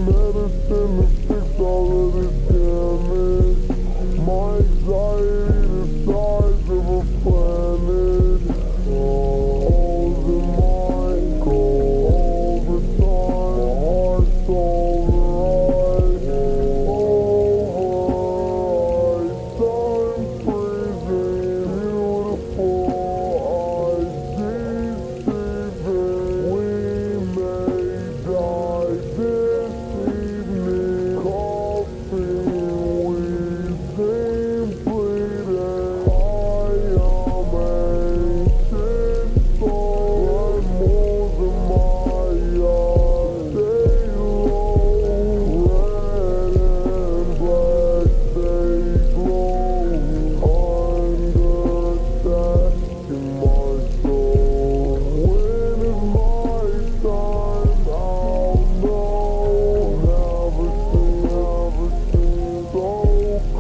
medicine to fix all of this damage. My anxiety the size of a planet. All's in my goal all the time. My heart's alright. Alright. I'm freezing, beautiful eyes deceiving. We may die this evening. Coffee, weed, bleeding. I am anxious, so I'm moving my eyes. Stay low, red and black, they glow. Under attack in my soul. When is my time? I'll know. Never seen so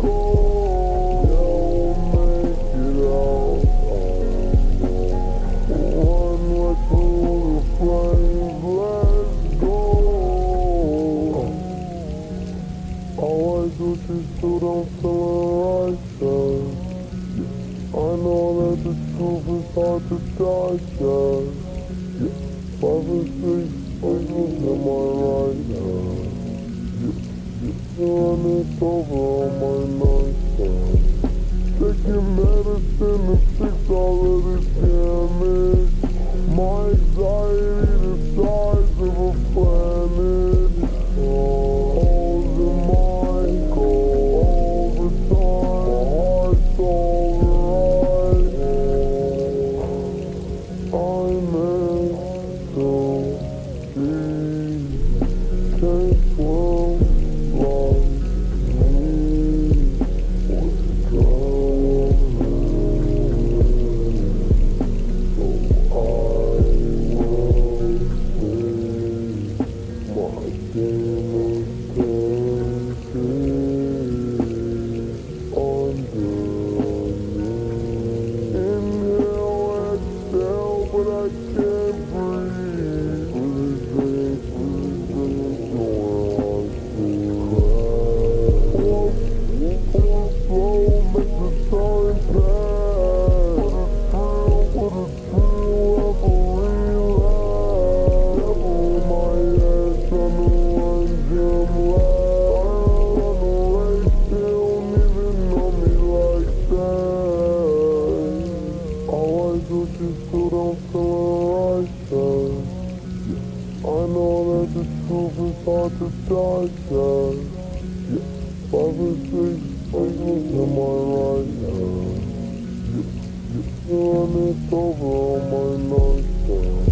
cold. You'll make it out. Run right through the flames. Let's go. Always with you so don't feel righteous. I know that the truth is hard to digest. 5 and 6 fingers in my right hand. Run this over on my nightstand. Taking medicine to fix all of this damage. My anxiety the size of a planet. All's in my goal all the time. My heart's alright. I'm meant to be. Can't swim like me. Was drowning. So I will see my demons underneath. Inhale, exhale, but I can't breathe. Breathing, flow, make the time pass. What a thrill of a relapse. Devil in my head, trying to run gym lab. On the race, they don't even know me like that. Always with you so don't feel righteous. I know that the truth is hard to digest. 5 and 6 fingers in my right hand. Run this over on my nightstand.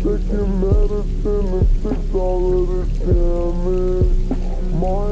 Taking medicine to fix all of this damage. My